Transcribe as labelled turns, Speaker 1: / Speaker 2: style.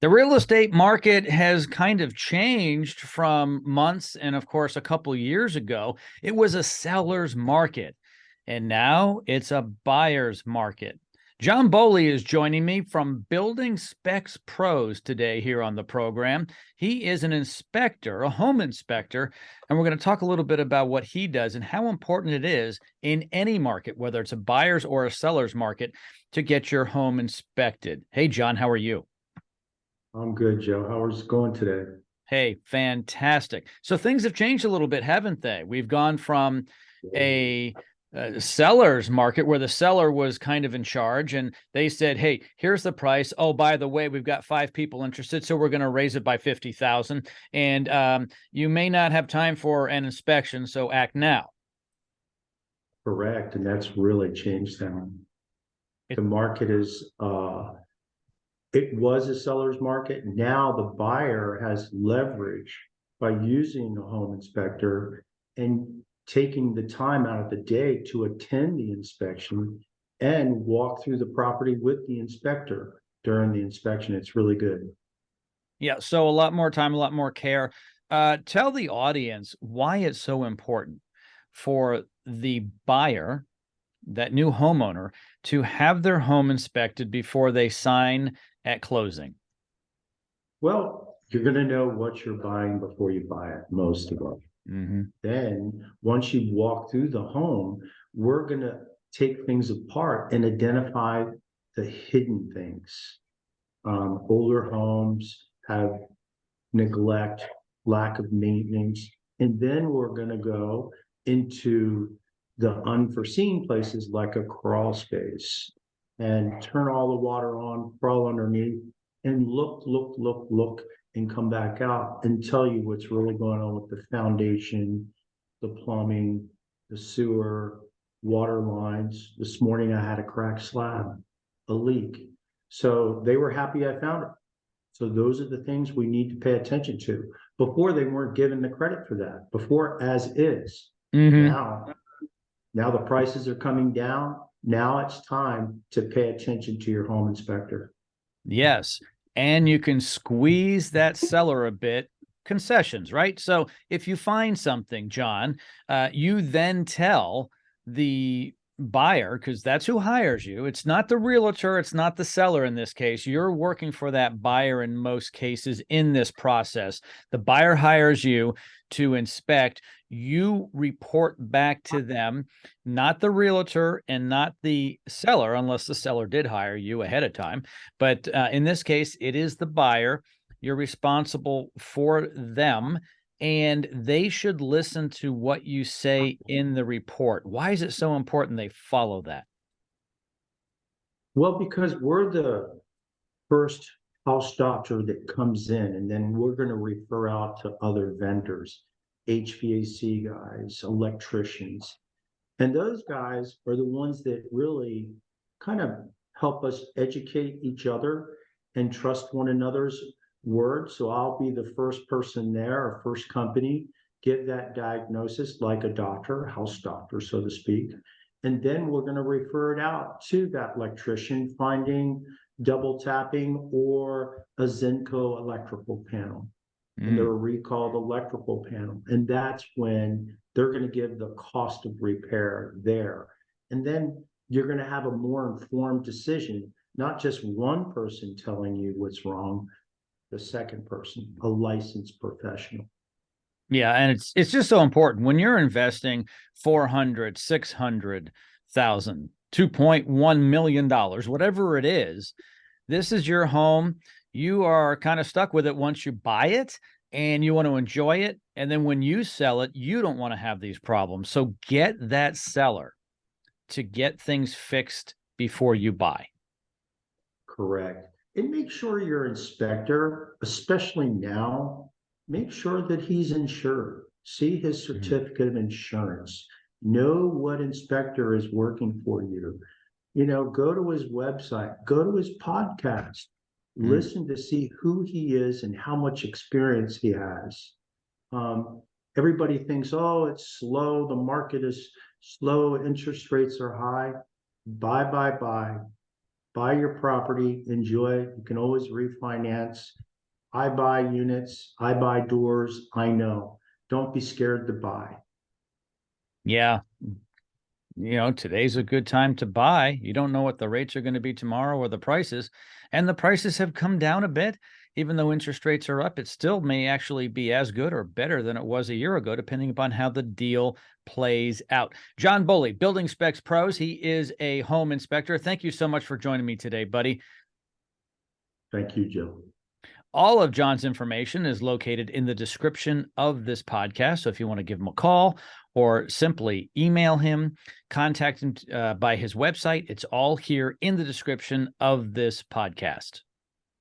Speaker 1: The real estate market has kind of changed from months and, of course, a couple years ago. It was a seller's market, and now it's a buyer's market. John Bowley is joining me from Building Specs Pros today here on the program. He is an inspector, a home inspector, and we're going to talk a little bit about what he does and how important it is in any market, whether it's a buyer's or a seller's market, to get your home inspected. Hey, John, how are you?
Speaker 2: I'm good, Joe. How's it going today?
Speaker 1: Hey, fantastic. So things have changed a little bit, haven't they? We've gone from a, seller's market where the seller was kind of in charge and they said, hey, here's the price. Oh, by the way, we've got 5 people interested, so we're going to raise it by 50,000. And you may not have time for an inspection, so act now.
Speaker 2: Correct. And that's really changed them. The market is, it was a seller's market. Now the buyer has leverage by using the home inspector and taking the time out of the day to attend the inspection and walk through the property with the inspector during the inspection. It's really good.
Speaker 1: Yeah, so a lot more time, a lot more care. Tell the audience why it's so important for the buyer, that new homeowner, to have their home inspected before they sign at closing.
Speaker 2: Well, you're going to know what you're buying before you buy it, most of them. Then once you walk through the home, we're going to take things apart and identify the hidden things. Older homes have neglect, lack of maintenance, and then we're going to go into the unforeseen places like a crawl space and turn all the water on, crawl underneath, and look, and come back out and tell you what's really going on with the foundation, the plumbing, the sewer, water lines. This morning I had a cracked slab, a leak. So they were happy I found it. So those are the things we need to pay attention to. Before they weren't given the credit for that. Before, as is. Now the prices are coming down. Now it's time to pay attention to your home inspector.
Speaker 1: Yes. And you can squeeze that seller a bit, concessions, right? So if you find something, John, you then tell the buyer, because that's who hires you. It's not the realtor, it's not the seller in this case. You're working for that buyer in most cases in this process. The buyer hires you to inspect. You report back to them, not the realtor and not the seller, unless the seller did hire you ahead of time. But in this case, it is the buyer. You're responsible for them, and they should listen to what you say in the report. Why is it so important they follow that?
Speaker 2: Well, because we're the first house doctor that comes in, and then we're going to refer out to other vendors, HVAC guys, electricians. And those guys are the ones that really kind of help us educate each other and trust one another's word. So I'll be the first person there, or first company, give that diagnosis like a doctor, house doctor, so to speak. And then we're going to refer it out to that electrician, finding double tapping or a Zenco electrical panel. And they're a recalled electrical panel. And that's when they're going to give the cost of repair there. And then you're going to have a more informed decision, not just one person telling you what's wrong, the second person, a licensed professional.
Speaker 1: Yeah, and it's just so important when you're investing 400, 600,000, $2.1 million, whatever it is. This is your home. You are kind of stuck with it once you buy it and you want to enjoy it. And then when you sell it, you don't want to have these problems. So get that seller to get things fixed before you buy.
Speaker 2: Correct. And make sure your inspector, especially now, make sure that he's insured. See his certificate of insurance. Know what inspector is working for you. Go to his website, go to his podcast, listen to see who he is and how much experience he has. Everybody thinks, oh, it's slow. The market is slow. Interest rates are high. Buy. buy your property, enjoy it. You can always refinance. I buy units, I buy doors. I know. Don't be scared to buy.
Speaker 1: Yeah. Today's a good time to buy. You don't know what the rates are going to be tomorrow or the prices. And the prices have come down a bit. Even though interest rates are up, it still may actually be as good or better than it was a year ago, depending upon how the deal plays out. John Bowley, Building Specs Pros. He is a home inspector. Thank you so much for joining me today, buddy.
Speaker 2: Thank you, Joe.
Speaker 1: All of John's information is located in the description of this podcast. So if you want to give him a call or simply email him, contact him by his website, it's all here in the description of this podcast.